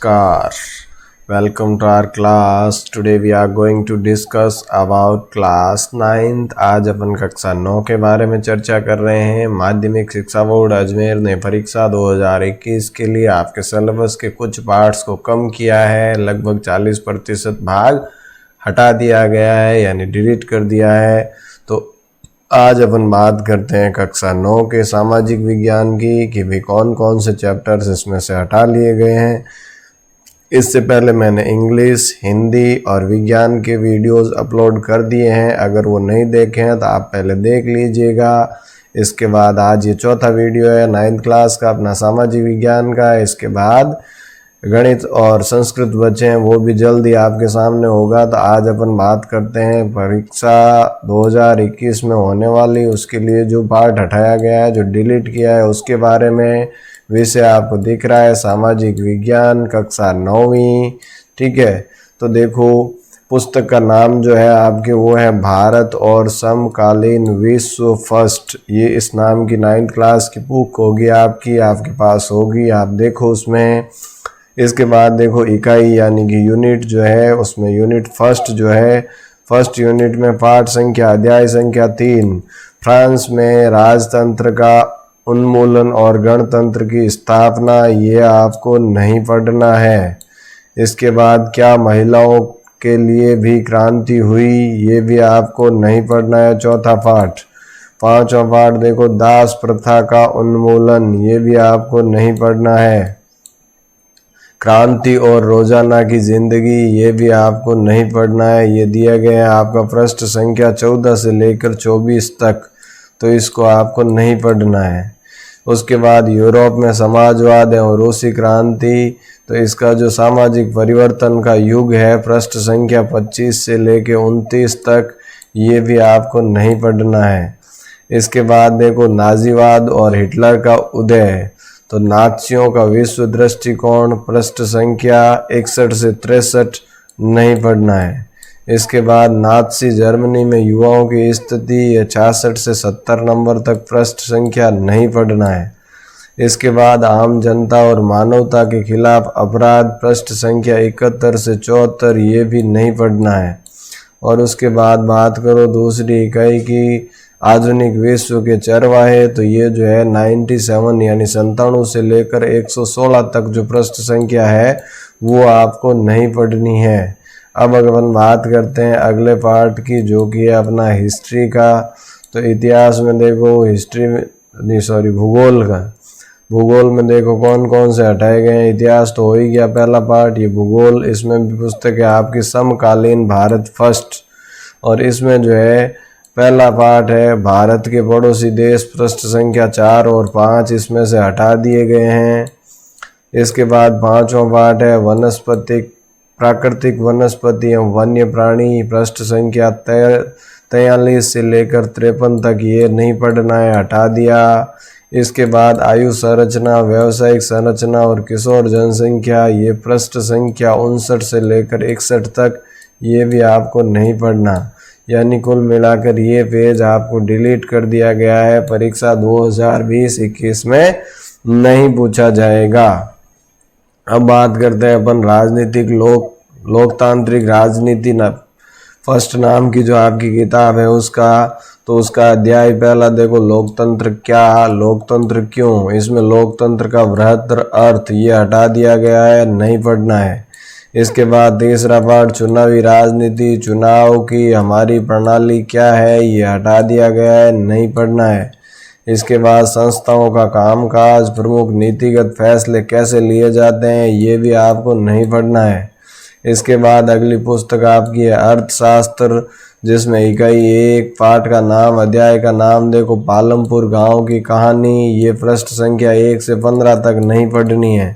Namaskar. Welcome to our class. Today we are going to discuss about class 9th. आज अपन कक्षा 9 के बारे में चर्चा कर रहे हैं। माध्यमिक शिक्षा बोर्ड अजमेर ने परीक्षा 2021 के लिए आपके सिलेबस के कुछ पार्ट्स को कम किया है। लगभग 40% भाग हटा दिया गया है, यानी डिलीट कर दिया है। तो आज अपन बात करते हैं कक्षा 9 के सामाजिक विज्ञान की कि भी कौन कौन से चैप्टर्स इसमें से हटा लिए गए हैं। इससे पहले मैंने इंग्लिश, हिंदी और विज्ञान के वीडियोस अपलोड कर दिए हैं। अगर वो नहीं देखे हैं तो आप पहले देख लीजिएगा। इसके बाद आज ये चौथा वीडियो है 9th क्लास का अपना सामाजिक विज्ञान का। इसके बाद गणित और संस्कृत बचे हैं, वो भी जल्दी आपके सामने होगा। तो आज अपन बात करते हैं परीक्षा 2021 में होने वाली, उसके लिए जो पार्ट हटाया गया है, जो डिलीट किया है, उसके बारे में। विषय आपको दिख रहा है सामाजिक विज्ञान कक्षा 9वीं, ठीक है। तो देखो, पुस्तक का नाम जो है आपके वो है भारत और समकालीन विश्व फर्स्ट। ये इस नाम की 9th क्लास की बुक होगी आपके पास होगी, आप देखो उसमें। इसके बाद देखो इकाई यानी कि यूनिट जो है, उसमें यूनिट फर्स्ट जो है, फर्स्ट यूनिट में पाठ संख्या अध्याय संख्या 3 फ्रांस में राजतंत्र का उन्मूलन और गणतंत्र की स्थापना, ये आपको नहीं पढ़ना है। इसके बाद क्या महिलाओं के लिए भी क्रांति हुई, ये भी आपको नहीं पढ़ना है। चौथा पाठ। पांचवा पाठ देखो दास प्रथा का उन्मूलन, ये भी आपको नहीं पढ़ना है। क्रांति और रोजाना की जिंदगी, ये भी आपको नहीं पढ़ना है। ये दिया गया है आपका पृष्ठ संख्या 14 से लेकर 24 तक, तो इसको आपको नहीं पढ़ना है। उसके बाद यूरोप में समाजवाद और रूसी क्रांति, तो इसका जो सामाजिक परिवर्तन का युग है पृष्ठ संख्या 25 से लेकर 29 तक, ये भी आपको नहीं पढ़ना है। इसके बाद देखो नाजीवाद और हिटलर का उदय, तो नाज़ियों का विश्व दृष्टिकोण पृष्ठ संख्या 61 से 63 नहीं पढ़ना है। इसके बाद नाज़ी जर्मनी में युवाओं की स्थिति, ये 66 से 70 नंबर तक पृष्ठ संख्या नहीं पढ़ना है। इसके बाद आम जनता और मानवता के खिलाफ अपराध पृष्ठ संख्या 71 से 74, ये भी नहीं पढ़ना है। और उसके बाद बात करो दूसरी इकाई की आधुनिक विश्व के चरवाहे, तो ये जो है 97 यानी 97 से लेकर 116 तक जो पृष्ठ संख्या है वो आपको नहीं पढ़नी है। अब अगर हम बात करते हैं अगले पार्ट की, जो कि है अपना हिस्ट्री का। तो इतिहास में देखो भूगोल का, भूगोल में देखो कौन कौन से हटाए गए हैं। इतिहास तो हो ही गया पहला पार्ट। ये भूगोल, इसमें भी पुस्तक है आपकी समकालीन भारत फर्स्ट, और इसमें जो है पहला पार्ट है भारत के पड़ोसी देश पृष्ठ संख्या 4 और 5, इसमें से हटा दिए गए हैं। इसके बाद पांचवा पार्ट है वनस्पतिक प्राकृतिक वनस्पति एवं वन्य प्राणी पृष्ठ संख्या 43 से लेकर 53 तक, ये नहीं पढ़ना है, हटा दिया। इसके बाद आयु संरचना, व्यावसायिक संरचना और किशोर जनसंख्या, ये पृष्ठ संख्या 59 से लेकर 61 तक, ये भी आपको नहीं पढ़ना। यानी कुल मिलाकर ये पेज आपको डिलीट कर दिया गया है। परीक्षा 2020-21 में नहीं पूछा जाएगा। अब बात करते हैं अपन राजनीतिक लोकतांत्रिक राजनीति फर्स्ट नाम की जो आपकी किताब है उसका। तो उसका अध्याय पहला देखो लोकतंत्र क्या, लोकतंत्र क्यों। इसमें लोकतंत्र का बृहत्तर अर्थ, ये हटा दिया गया है, नहीं पढ़ना है। इसके बाद तीसरा पाठ चुनावी राजनीति, चुनाव की हमारी प्रणाली क्या है, ये हटा दिया गया है, नहीं पढ़ना है। इसके बाद संस्थाओं का कामकाज, प्रमुख नीतिगत फैसले कैसे लिए जाते हैं, ये भी आपको नहीं पढ़ना है। इसके बाद अगली पुस्तक आपकी है अर्थशास्त्र, जिसमें इकाई 1 पाठ का नाम, अध्याय का नाम देखो पालमपुर गांव की कहानी, ये पृष्ठ संख्या 1 से 15 तक नहीं पढ़नी है।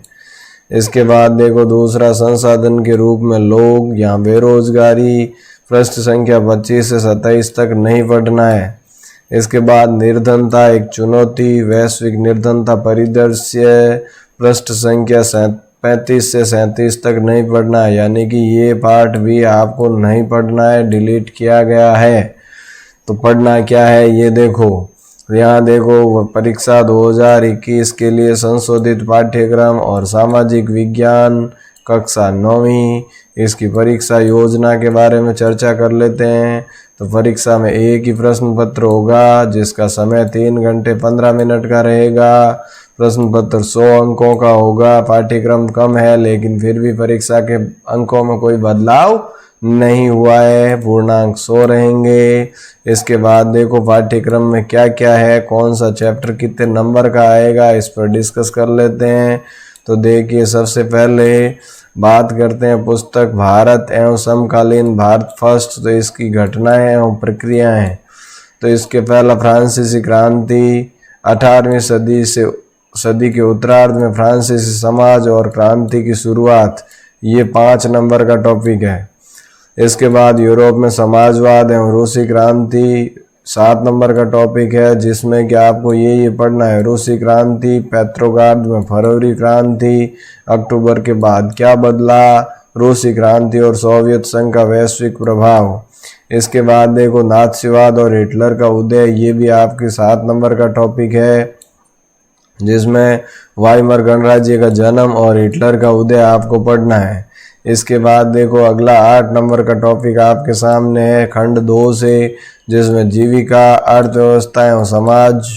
इसके बाद देखो दूसरा संसाधन के रूप में लोग या बेरोजगारी, पृष्ठ संख्या 25 से 27 तक नहीं पढ़ना है। इसके बाद निर्धनता एक चुनौती, वैश्विक निर्धनता परिदृश्य, पृष्ठ संख्या 35 से 37 तक नहीं पढ़ना है। यानी कि ये पार्ट भी आपको नहीं पढ़ना है, डिलीट किया गया है। तो पढ़ना क्या है ये देखो, यहाँ देखो परीक्षा 2021 के लिए संशोधित पाठ्यक्रम और सामाजिक विज्ञान कक्षा 9वीं। इसकी परीक्षा योजना के बारे में चर्चा कर लेते हैं। तो परीक्षा में एक ही प्रश्न पत्र होगा जिसका समय 3 घंटे 15 मिनट का रहेगा। प्रश्न पत्र 100 अंकों का होगा। पाठ्यक्रम कम है लेकिन फिर भी परीक्षा के अंकों में कोई बदलाव नहीं हुआ है, पूर्णांक 100 रहेंगे। इसके बाद देखो पाठ्यक्रम में क्या क्या है, कौन सा चैप्टर कितने नंबर का आएगा, इस पर डिस्कस कर लेते हैं। तो देखिए सबसे पहले बात करते हैं पुस्तक भारत एवं समकालीन भारत फर्स्ट। तो इसकी घटनाएं एवं प्रक्रियाएं। तो इसके पहला फ्रांसीसी क्रांति, 18वीं सदी के उत्तरार्ध में फ्रांसीसी समाज और क्रांति की शुरुआत, ये 5 नंबर का टॉपिक है। इसके बाद यूरोप में समाजवाद एवं रूसी क्रांति 7 नंबर का टॉपिक है, जिसमें कि आपको ये पढ़ना है। रूसी क्रांति, पेट्रोग्राद में फरवरी क्रांति, अक्टूबर के बाद क्या बदला, रूसी क्रांति और सोवियत संघ का वैश्विक प्रभाव। इसके बाद देखो नाथसीवाद और हिटलर का उदय, ये भी आपके 7 नंबर का टॉपिक है, जिसमें वाइमर गणराज्य का जन्म और हिटलर का उदय आपको पढ़ना है। इसके बाद देखो अगला 8 नंबर का टॉपिक आपके सामने है खंड 2 से, जिसमें जीविका, अर्थव्यवस्था एवं समाज,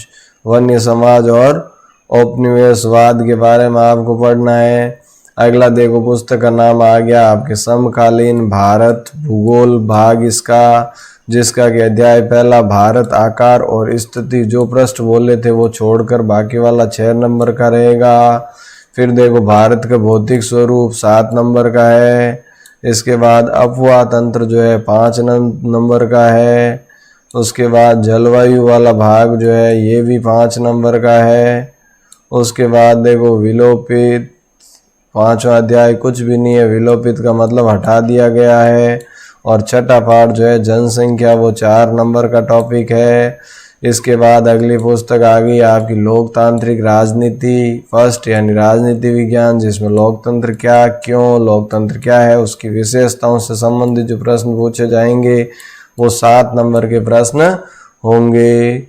वन्य समाज और औपनिवेशवाद के बारे में आपको पढ़ना है। अगला देखो पुस्तक का नाम आ गया आपके समकालीन भारत भूगोल भाग इसका, जिसका कि अध्याय पहला भारत आकार और स्थिति, जो पृष्ठ बोले थे वो छोड़कर बाकी वाला 6 नंबर का रहेगा। फिर देखो भारत का भौतिक स्वरूप 7 नंबर का है। इसके बाद अफवाह तंत्र जो है 5 नंबर का है। उसके बाद जलवायु वाला भाग जो है ये भी 5 नंबर का है। उसके बाद देखो विलोपित, 5वां अध्याय कुछ भी नहीं है, विलोपित का मतलब हटा दिया गया है। और छठा पाठ जो है जनसंख्या, वो 4 नंबर का टॉपिक है। इसके बाद अगली पुस्तक आ गई आपकी लोकतांत्रिक राजनीति फर्स्ट, यानी राजनीति विज्ञान, जिसमें लोकतंत्र क्या, क्यों लोकतंत्र क्या है, उसकी विशेषताओं से संबंधित जो प्रश्न पूछे जाएंगे वो 7 नंबर के प्रश्न होंगे।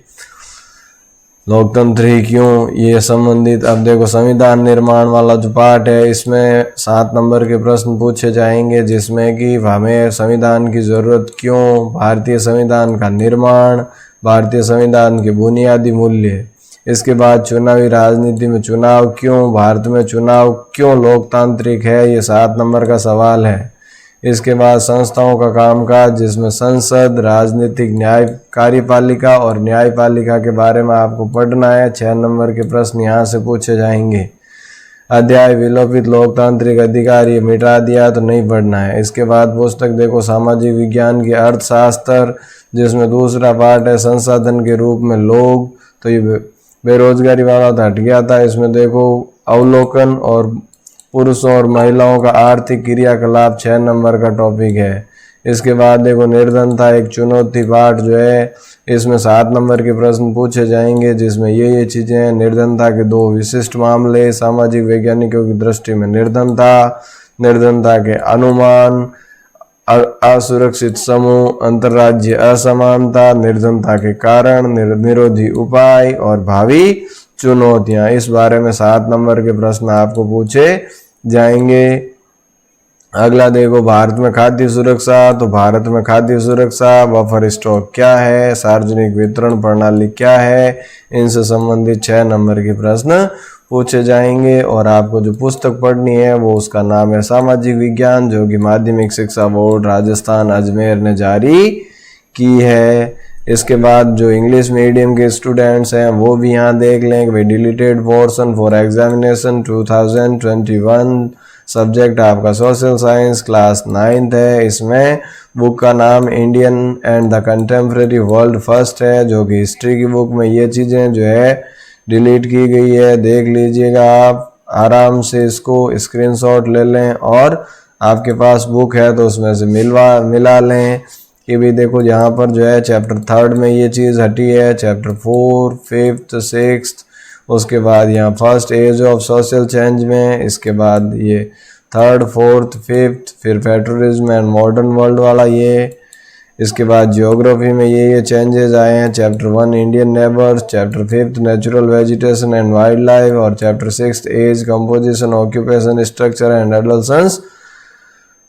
लोकतंत्र ही क्यों, ये संबंधित। अब देखो संविधान निर्माण वाला जो पार्ट है, इसमें 7 नंबर के प्रश्न पूछे जाएंगे, जिसमें कि हमें संविधान की ज़रूरत क्यों, भारतीय संविधान का निर्माण, भारतीय संविधान के बुनियादी मूल्य। इसके बाद चुनावी राजनीति में चुनाव क्यों, भारत में चुनाव क्यों लोकतांत्रिक है, ये 7 नंबर का सवाल है। इसके बाद संस्थाओं का कामकाज, जिसमें संसद, राजनीतिक, न्याय कार्यपालिका और न्यायपालिका के बारे में आपको पढ़ना है। 6 नंबर के प्रश्न यहाँ से पूछे जाएंगे। अध्याय विलोपित लोकतांत्रिक अधिकार, ये मिटा दिया तो नहीं पढ़ना है। इसके बाद पुस्तक देखो सामाजिक विज्ञान के अर्थशास्त्र, जिसमें दूसरा पार्ट है संसाधन के रूप में लोग, तो ये बेरोजगारी वाला तो हट गया था। इसमें देखो अवलोकन और पुरुषों और महिलाओं का आर्थिक क्रियाकलाप 6 नंबर का टॉपिक है। इसके बाद देखो निर्धनता एक चुनौती पाठ जो है, इसमें 7 नंबर के प्रश्न पूछे जाएंगे, जिसमें ये चीज़ें हैं। निर्धनता के 2 विशिष्ट मामले, सामाजिक वैज्ञानिकों की दृष्टि में निर्धनता, निर्धनता के अनुमान, असुरक्षित समूह, अंतर्राज्यीय असमानता, निर्धनता के कारण, निरोधी उपाय और भावी चुनौतियां। इस बारे में 7 नंबर के प्रश्न आपको पूछे जाएंगे। अगला देखो भारत में खाद्य सुरक्षा, तो भारत में खाद्य सुरक्षा, बफर स्टॉक क्या है, सार्वजनिक वितरण प्रणाली क्या है, इनसे संबंधित 6 नंबर के प्रश्न पूछे जाएंगे। और आपको जो पुस्तक पढ़नी है वो उसका नाम है सामाजिक विज्ञान, जो कि माध्यमिक शिक्षा बोर्ड राजस्थान अजमेर ने जारी की है। इसके बाद जो इंग्लिश मीडियम के स्टूडेंट्स हैं वो भी यहाँ देख लें कि deleted portion for examination 2021, subject आपका सोशल साइंस, क्लास 9th है। इसमें बुक का नाम Indian and the contemporary world first है, जो कि हिस्ट्री की बुक में ये चीज़ें जो है डिलीट की गई है। देख लीजिएगा, आप आराम से इसको स्क्रीनशॉट ले लें और आपके पास बुक है तो उसमें से मिला लें कि भी देखो यहाँ पर जो है चैप्टर 3 में ये चीज़ हटी है, चैप्टर 4, 5th, 6th, उसके बाद यहाँ first age of social change में, इसके बाद ये 3rd, 4th, 5th, फिर फेडरलिज्म एंड मॉडर्न वर्ल्ड वाला ये। इसके बाद ज्योग्राफी में ये चेंजेस आए हैं। Chapter 1 Indian neighbours, chapter 5 natural vegetation and wild life और chapter 6 age composition occupation structure and adolescence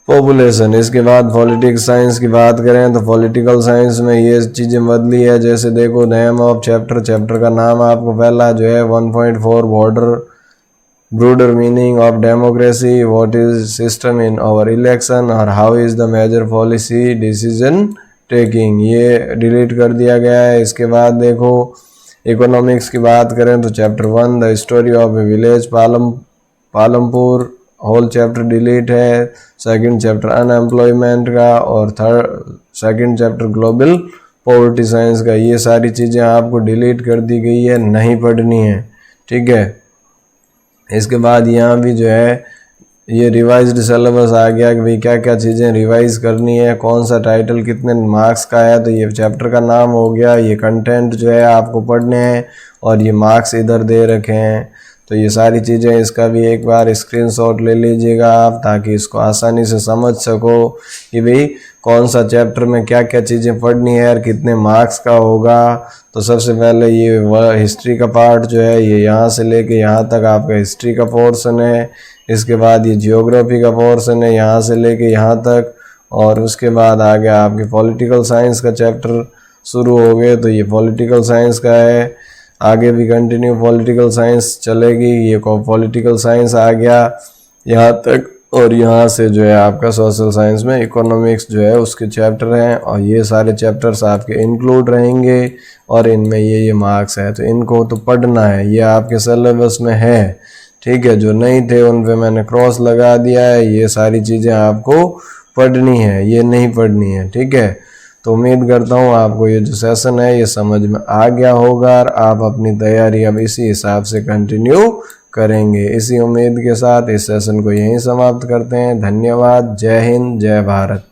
population. इसके बाद पॉलिटिक्स साइंस की बात करें तो पॉलिटिकल साइंस में ये चीज़ें बदली है। जैसे देखो नेम ऑफ चैप्टर का नाम आपको पहला जो है 1.4 broader meaning of democracy, what is system in our election और how is the major policy decision taking, ये डिलीट कर दिया गया है। इसके बाद देखो इकोनॉमिक्स की बात करें तो chapter 1 the story of a village Palampur whole chapter delete है। सेकंड चैप्टर अनएम्प्लॉयमेंट का और second chapter global poverty science का, ये सारी चीज़ें आपको डिलीट कर दी गई है, नहीं पढ़नी है, ठीक है। इसके बाद यहाँ भी जो है ये रिवाइज्ड सिलेबस आ गया कि भाई क्या क्या चीज़ें रिवाइज करनी है, कौन सा टाइटल कितने मार्क्स का है, तो ये चैप्टर का नाम हो गया, ये कंटेंट जो है आपको पढ़ने हैं और ये मार्क्स इधर दे रखे हैं। तो ये सारी चीज़ें इसका भी एक बार स्क्रीनशॉट ले लीजिएगा आप, ताकि इसको आसानी से समझ सको कि भाई कौन सा चैप्टर में क्या क्या चीज़ें पढ़नी है और कितने मार्क्स का होगा। तो सबसे पहले ये हिस्ट्री का पार्ट जो है ये यहाँ से लेके यहाँ तक आपका हिस्ट्री का पोर्शन है। इसके बाद ये जियोग्राफी का पोर्शन है यहाँ से लेके यहाँ तक, और उसके बाद आ गया आपके पॉलिटिकल साइंस का चैप्टर शुरू हो गए, तो ये पॉलिटिकल साइंस का है। आगे भी कंटिन्यू पॉलिटिकल साइंस चलेगी, ये पॉलिटिकल साइंस आ गया यहाँ तक, और यहाँ से जो है आपका सोशल साइंस में इकोनॉमिक्स जो है उसके चैप्टर हैं, और ये सारे चैप्टर्स आपके इंक्लूड रहेंगे और इनमें ये मार्क्स है, तो इनको तो पढ़ना है, ये आपके सिलेबस में है, ठीक है। जो नहीं थे उन पे मैंने क्रॉस लगा दिया है, ये सारी चीज़ें आपको पढ़नी है, ये नहीं पढ़नी है, ठीक है। तो उम्मीद करता हूँ आपको ये जो सेशन है ये समझ में आ गया होगा और आप अपनी तैयारी अब इसी हिसाब से कंटिन्यू करेंगे। इसी उम्मीद के साथ इस सेशन को यहीं समाप्त करते हैं। धन्यवाद। जय हिंद, जय भारत।